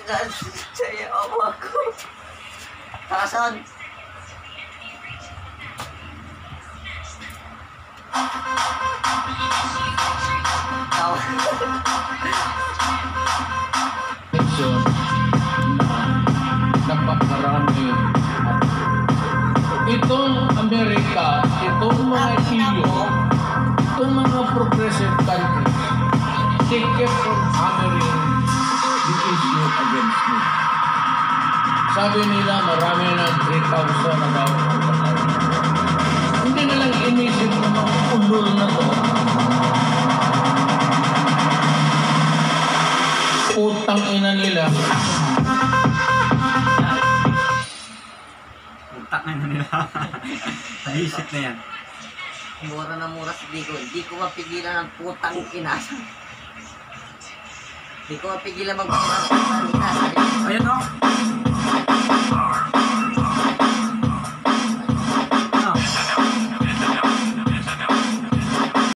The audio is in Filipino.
Pilipinas. Saya ako. Kasan? Tawa. Napakarami. Itong Amerika, itong mga iyo, itong mga progressive countries, they kept on hammering the issue against me. Sabi nila marami na 3,000 na daw. Hindi nilang inisip na mga ulol na to. Utang ina nila. Utang ina nila. Naisip na yan. Mura na mura si Dico. Hindi ko mapigilan ang putang inasa. Hindi ko mapigilan magpapatang inasa. Ayan o.